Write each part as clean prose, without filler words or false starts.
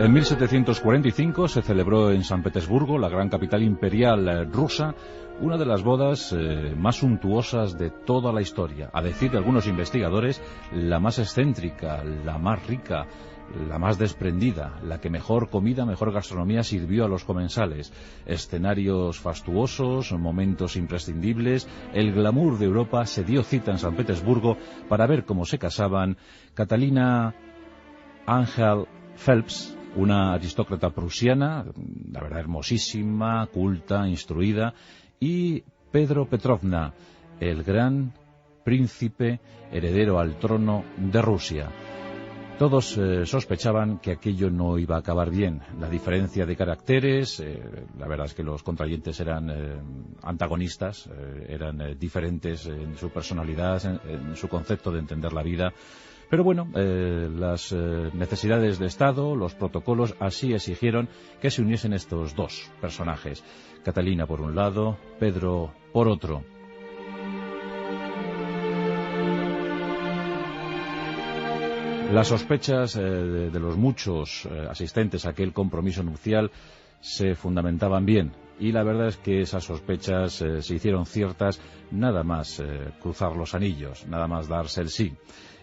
En 1745 se celebró en San Petersburgo, la gran capital imperial rusa, una de las bodas más suntuosas de toda la historia. A decir de algunos investigadores, la más excéntrica, la más rica, la más desprendida, la que mejor comida, mejor gastronomía sirvió a los comensales. Escenarios fastuosos, momentos imprescindibles, el glamour de Europa se dio cita en San Petersburgo para ver cómo se casaban Catalina Ángel Phelps, una aristócrata prusiana, la verdad hermosísima, culta, instruida, y Pedro Petrovna, el gran príncipe heredero al trono de Rusia. Todos sospechaban que aquello no iba a acabar bien. La diferencia de caracteres, la verdad es que los contrayentes eran antagonistas, eran diferentes en su personalidad, en su concepto de entender la vida. Pero bueno, las necesidades de Estado, los protocolos, así exigieron que se uniesen estos dos personajes. Catalina por un lado, Pedro por otro. Las sospechas de los muchos asistentes a aquel compromiso nupcial se fundamentaban bien. Y la verdad es que esas sospechas se hicieron ciertas nada más cruzar los anillos, nada más darse el sí.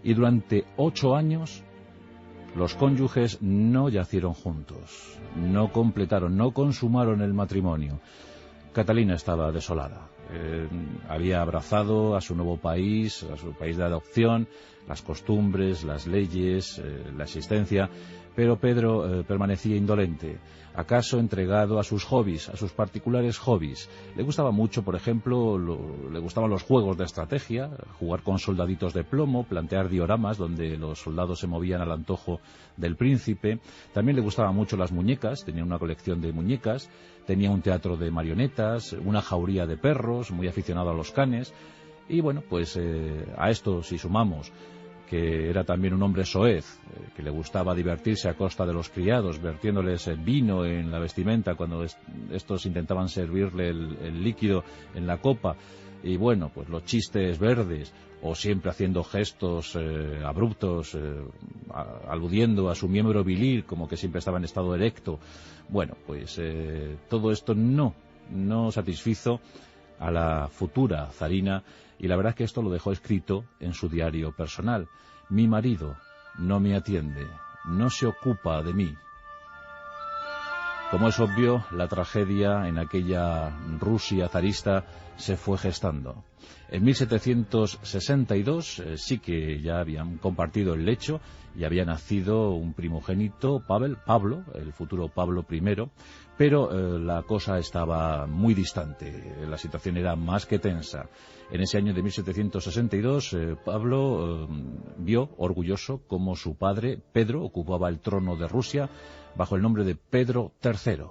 Y durante 8 años los cónyuges no yacieron juntos, no completaron, no consumaron el matrimonio. Catalina estaba desolada. Había abrazado a su nuevo país, a su país de adopción, las costumbres, las leyes, la existencia, pero Pedro permanecía indolente, acaso entregado a sus hobbies, a sus particulares hobbies. Le gustaba mucho, por ejemplo, le gustaban los juegos de estrategia, jugar con soldaditos de plomo, plantear dioramas donde los soldados se movían al antojo del príncipe. También le gustaban mucho las muñecas, tenía una colección de muñecas, tenía un teatro de marionetas, una jauría de perros, muy aficionado a los canes. Y bueno, pues a esto si sumamos que era también un hombre soez, que le gustaba divertirse a costa de los criados, vertiéndoles vino en la vestimenta cuando estos intentaban servirle el líquido en la copa, y bueno, pues los chistes verdes, o siempre haciendo gestos abruptos, aludiendo a su miembro viril, como que siempre estaba en estado erecto. Bueno, pues todo esto no satisfizo a la futura zarina, y la verdad es que esto lo dejó escrito en su diario personal. Mi marido no me atiende, no se ocupa de mí. Como es obvio, la tragedia en aquella Rusia zarista se fue gestando. En 1762 sí que ya habían compartido el lecho y había nacido un primogénito, Pablo, el futuro Pablo I, pero la cosa estaba muy distante, la situación era más que tensa. En ese año de 1762, Pablo vio orgulloso cómo su padre, Pedro, ocupaba el trono de Rusia bajo el nombre de Pedro III.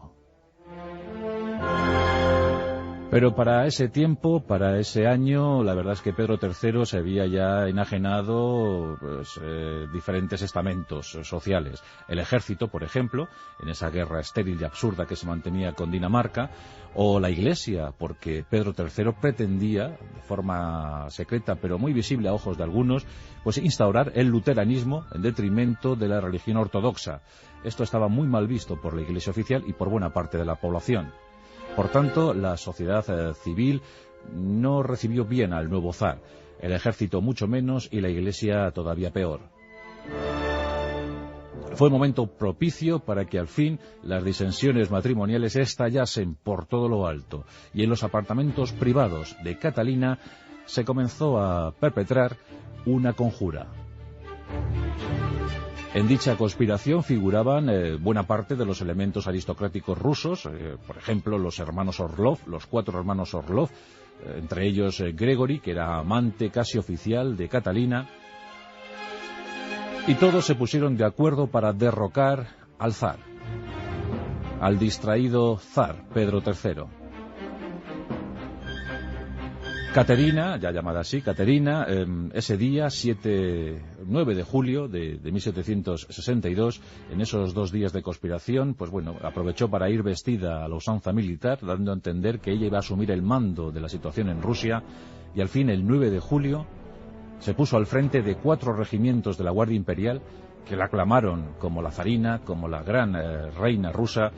Pero para ese tiempo, para ese año, la verdad es que Pedro III se había ya enajenado diferentes estamentos sociales. El ejército, por ejemplo, en esa guerra estéril y absurda que se mantenía con Dinamarca, o la Iglesia, porque Pedro III pretendía, de forma secreta pero muy visible a ojos de algunos, pues instaurar el luteranismo en detrimento de la religión ortodoxa. Esto estaba muy mal visto por la Iglesia oficial y por buena parte de la población. Por tanto, la sociedad civil no recibió bien al nuevo zar, el ejército mucho menos y la Iglesia todavía peor. Fue un momento propicio para que al fin las disensiones matrimoniales estallasen por todo lo alto, y en los apartamentos privados de Catalina se comenzó a perpetrar una conjura. En dicha conspiración figuraban buena parte de los elementos aristocráticos rusos, por ejemplo los hermanos Orlov, los 4 hermanos Orlov, entre ellos Gregory, que era amante casi oficial de Catalina, y todos se pusieron de acuerdo para derrocar al zar, al distraído zar Pedro III. Caterina, ya llamada así, Caterina, ese día, 9 de julio de 1762, en esos 2 días de conspiración, pues bueno, aprovechó para ir vestida a la usanza militar, dando a entender que ella iba a asumir el mando de la situación en Rusia, y al fin, el 9 de julio, se puso al frente de 4 regimientos de la Guardia Imperial que la aclamaron como la zarina, como la gran reina rusa.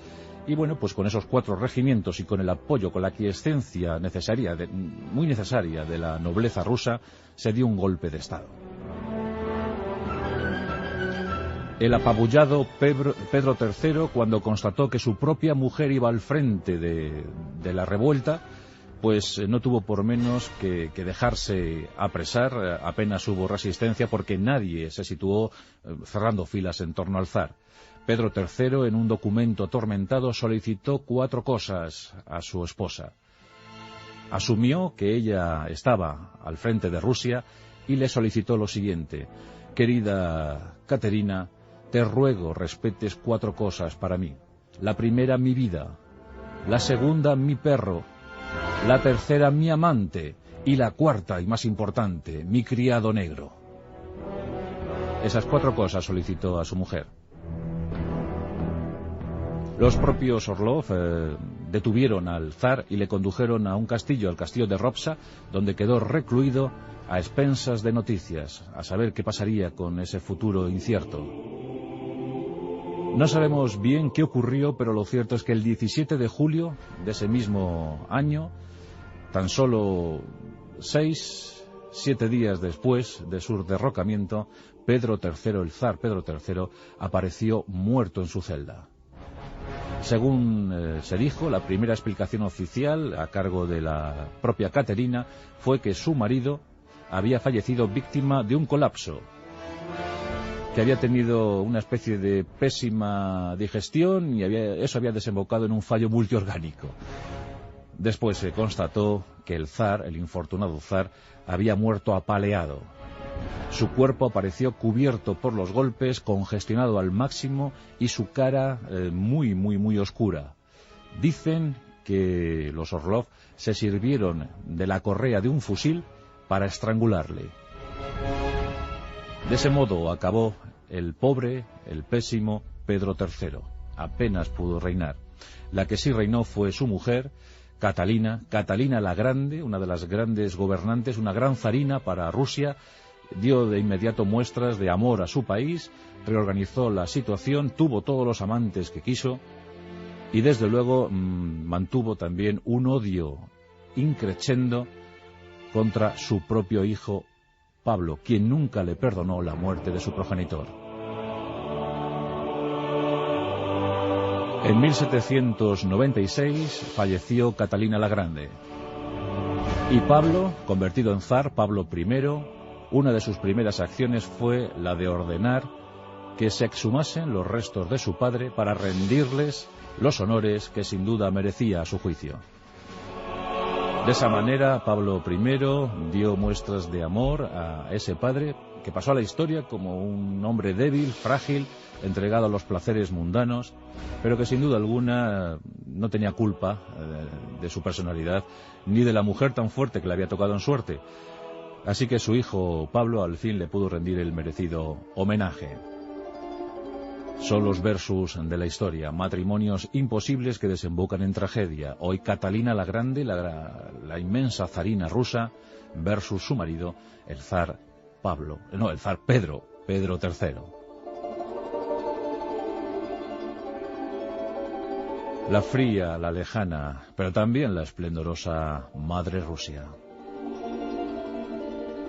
Y bueno, pues con esos 4 regimientos y con el apoyo, con la aquiescencia necesaria, muy necesaria de la nobleza rusa, se dio un golpe de Estado. El apabullado Pedro III, cuando constató que su propia mujer iba al frente de la revuelta, pues no tuvo por menos que dejarse apresar. Apenas hubo resistencia porque nadie se situó cerrando filas en torno al zar. Pedro III, en un documento atormentado, solicitó 4 cosas a su esposa. Asumió que ella estaba al frente de Rusia y le solicitó lo siguiente: querida Caterina, te ruego respetes 4 cosas para mí. La primera, mi vida; la segunda, mi perro; la tercera, mi amante; y la cuarta y más importante, mi criado negro. Esas 4 cosas solicitó a su mujer. Los propios Orlov detuvieron al zar y le condujeron a un castillo, al castillo de Ropsa, donde quedó recluido a expensas de noticias, a saber qué pasaría con ese futuro incierto. No sabemos bien qué ocurrió, pero lo cierto es que el 17 de julio de ese mismo año, tan solo 7 días después de su derrocamiento, Pedro III, el zar Pedro III, apareció muerto en su celda. Según se dijo, la primera explicación oficial, a cargo de la propia Caterina, fue que su marido había fallecido víctima de un colapso, que había tenido una especie de pésima digestión y eso había desembocado en un fallo multiorgánico. Después se constató que el zar, el infortunado zar, había muerto apaleado. Su cuerpo apareció cubierto por los golpes, congestionado al máximo, y su cara muy oscura. Dicen que los Orlov se sirvieron de la correa de un fusil para estrangularle. De ese modo acabó el pobre, el pésimo Pedro III. Apenas pudo reinar. La que sí reinó fue su mujer, Catalina la Grande, una de las grandes gobernantes, una gran zarina para Rusia. Dio de inmediato muestras de amor a su país, reorganizó la situación, tuvo todos los amantes que quiso y desde luego mantuvo también un odio increciendo contra su propio hijo Pablo, quien nunca le perdonó la muerte de su progenitor. En 1796 falleció Catalina la Grande y Pablo, convertido en zar, Pablo I, una de sus primeras acciones fue la de ordenar que se exhumasen los restos de su padre para rendirles los honores que sin duda merecía a su juicio. De esa manera, Pablo I dio muestras de amor a ese padre que pasó a la historia como un hombre débil, frágil, entregado a los placeres mundanos, pero que sin duda alguna no tenía culpa de su personalidad, ni de la mujer tan fuerte que le había tocado en suerte. Así que su hijo Pablo al fin le pudo rendir el merecido homenaje. Son los versus de la historia, matrimonios imposibles que desembocan en tragedia. Hoy Catalina la Grande, la inmensa zarina rusa, versus su marido, el zar Pedro III. La fría, la lejana, pero también la esplendorosa Madre Rusia.